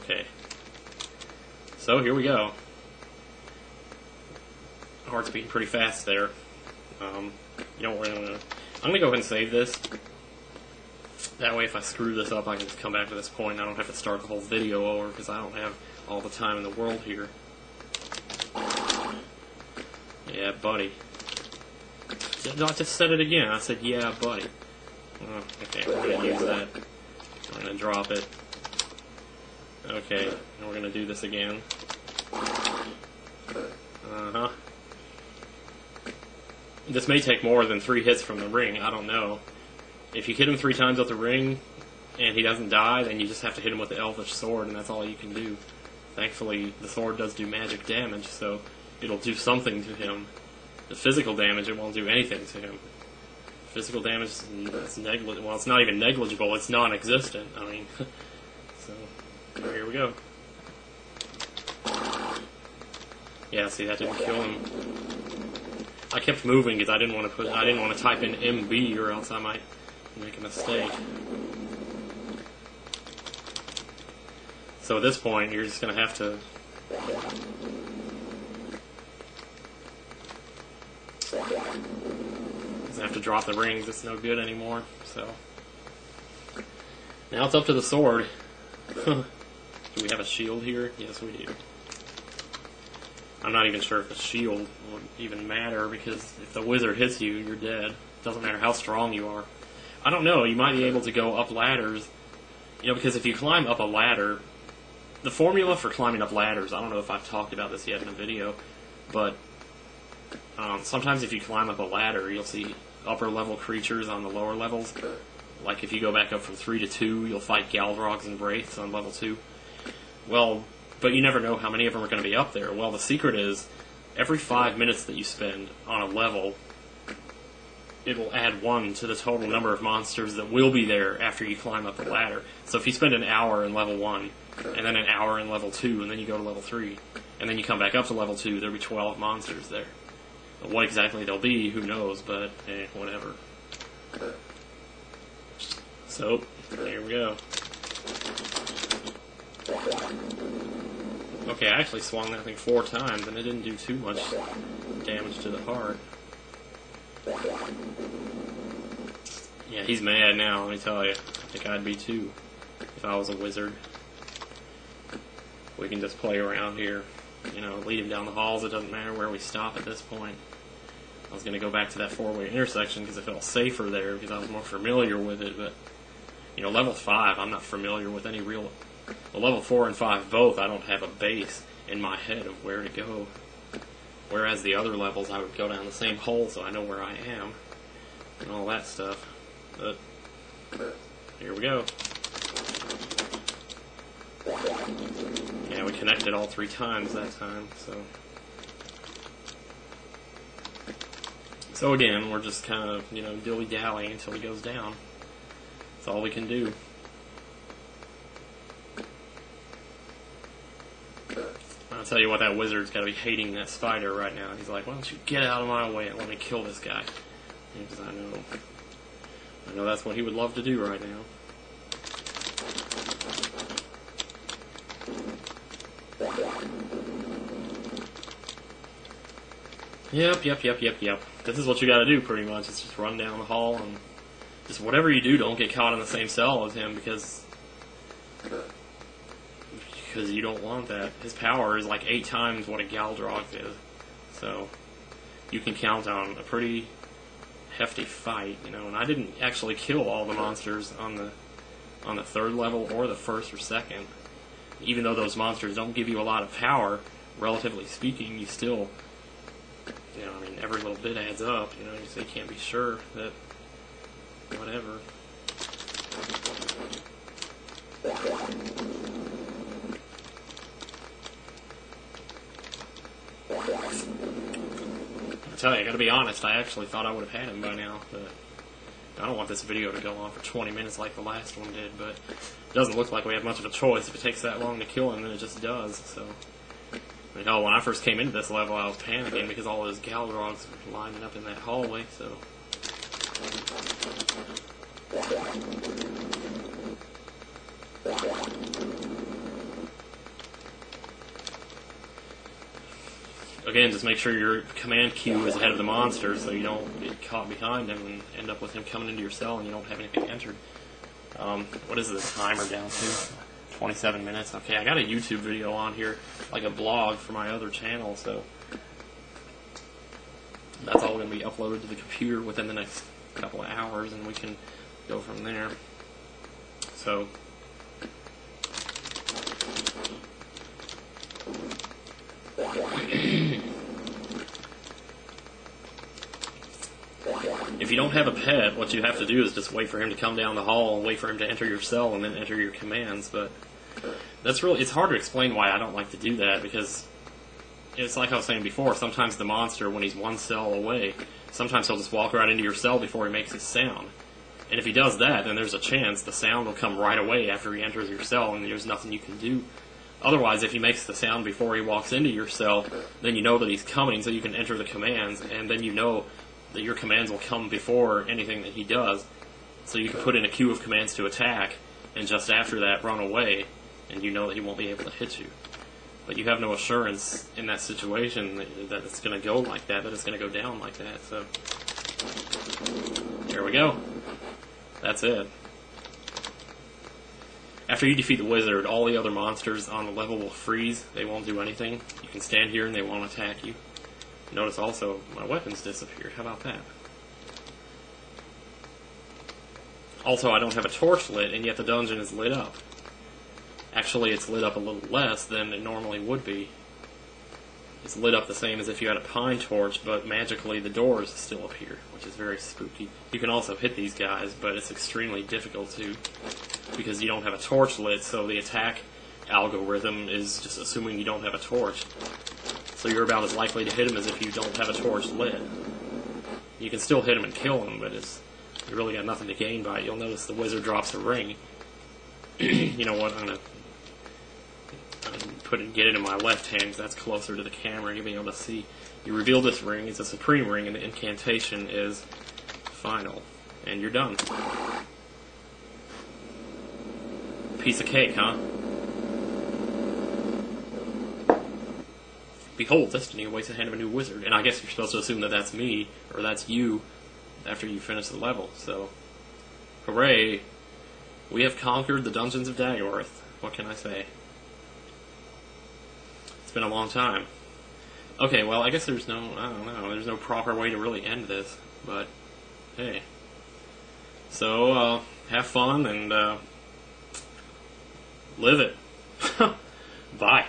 Okay. So here we go. Heart's beating pretty fast there. You know what I'm gonna go ahead and save this. That way if I screw this up I can just come back to this point and I don't have to start the whole video over because I don't have all the time in the world here. Yeah, buddy. I just said it again. I said, yeah, buddy. Oh, okay, we're going to use that. We're going to drop it. Okay, and we're going to do this again. Uh-huh. This may take more than 3 hits from the ring. I don't know. If you hit him 3 times with the ring and he doesn't die, then you just have to hit him with the Elvish Sword, and that's all you can do. Thankfully, the sword does do magic damage, so it'll do something to him. The physical damage, it won't do anything to him. Physical damage, it's negligible. Well, it's not even negligible, it's non-existent. I mean, so, here we go. Yeah, see, that didn't kill him. I kept moving because I didn't want to type in MB or else I might make a mistake. So at this point, you're just going to have to drop the rings. It's no good anymore. So now it's up to the sword. Do we have a shield here? Yes, we do. I'm not even sure if the shield would even matter because if the wizard hits you, you're dead. Doesn't matter how strong you are. I don't know. You might be able to go up ladders. You know, because if you climb up a ladder, the formula for climbing up ladders, I don't know if I've talked about this yet in a video, but sometimes if you climb up a ladder, you'll see upper level creatures on the lower levels. Like if you go back up from 3 to 2, you'll fight Galdrogs and Wraiths on level 2. Well, but you never know how many of them are going to be up there. Well, the secret is, every 5 minutes that you spend on a level, it will add 1 to the total number of monsters that will be there after you climb up the ladder. So if you spend an hour in level 1, and then an hour in level 2, and then you go to level 3, and then you come back up to level 2, there'll be 12 monsters there. What exactly they'll be, who knows, but whatever. So, there we go. Okay, I actually swung that thing 4 times, and it didn't do too much damage to the heart. Yeah, he's mad now, let me tell you. I think I'd be too, if I was a wizard. We can just play around here. You know, lead him down the halls, it doesn't matter where we stop at this point. I was going to go back to that 4-way intersection because I felt safer there because I was more familiar with it, but, you know, level 5, I'm not familiar with any real... Well, level 4 and 5 both, I don't have a base in my head of where to go. Whereas the other levels, I would go down the same hole so I know where I am and all that stuff. But, here we go. Yeah, we connected all 3 times that time, so... So again, we're just kind of, you know, dilly-dallying until he goes down. That's all we can do. I'll tell you what, that wizard's got to be hating that spider right now. He's like, why don't you get out of my way and let me kill this guy? Because I know that's what he would love to do right now. Yep. This is what you gotta do, pretty much. It's just run down the hall and just whatever you do, don't get caught in the same cell as him because you don't want that. His power is like 8 times what a Galdrog is. So you can count on a pretty hefty fight, you know. And I didn't actually kill all the monsters on the 3rd level or the 1st or 2nd. Even though those monsters don't give you a lot of power, relatively speaking, you still... You know, I mean, every little bit adds up, you know, so you can't be sure that, whatever. I tell you, I gotta be honest, I actually thought I would have had him by now, but I don't want this video to go on for 20 minutes like the last one did, but it doesn't look like we have much of a choice. If it takes that long to kill him, then it just does, so... You know, when I first came into this level, I was panicking because all those Galdrogs were lining up in that hallway, so... again, just make sure your command queue is ahead of the monster so you don't get caught behind him and end up with him coming into your cell and you don't have anything entered. What is the timer down to? 27 minutes. Okay, I got a YouTube video on here, like a blog for my other channel, so that's all going to be uploaded to the computer within the next couple of hours, and we can go from there. So, if you don't have a pet, what you have to do is just wait for him to come down the hall and wait for him to enter your cell and then enter your commands. But that's really, it's hard to explain why I don't like to do that, because it's like I was saying before, sometimes the monster, when he's one cell away, sometimes he'll just walk right into your cell before he makes his sound. And if he does that, then there's a chance the sound will come right away after he enters your cell and there's nothing you can do. Otherwise, if he makes the sound before he walks into your cell, then you know that he's coming, so you can enter the commands, and then you know that your commands will come before anything that he does. So you can put in a queue of commands to attack, and just after that run away, and you know that he won't be able to hit you. But you have no assurance in that situation that it's going to go like that it's going to go down like that. So, there we go. That's it. After you defeat the wizard, all the other monsters on the level will freeze. They won't do anything. You can stand here and they won't attack you. Notice also, my weapons disappeared. How about that? Also, I don't have a torch lit, and yet the dungeon is lit up. Actually, it's lit up a little less than it normally would be. It's lit up the same as if you had a pine torch, but magically the doors still appear, which is very spooky. You can also hit these guys, but it's extremely difficult to, because you don't have a torch lit, so the attack algorithm is just assuming you don't have a torch. So you're about as likely to hit him as if you don't have a torch lit. You can still hit him and kill him, but you really got nothing to gain by it. You'll notice the wizard drops a ring. You know what, I'm going to get it in my left hand because that's closer to the camera. You'll be able to see. You reveal this ring. It's a supreme ring, and the incantation is final. And you're done. Piece of cake, huh? Behold, destiny awaits the hand of a new wizard. And I guess you're supposed to assume that that's me, or that's you, after you finish the level. So, hooray! We have conquered the dungeons of Daggorath. What can I say? It's been a long time. Okay, well, I guess there's no, I don't know, there's no proper way to really end this, but, hey. So, have fun and, live it. Bye.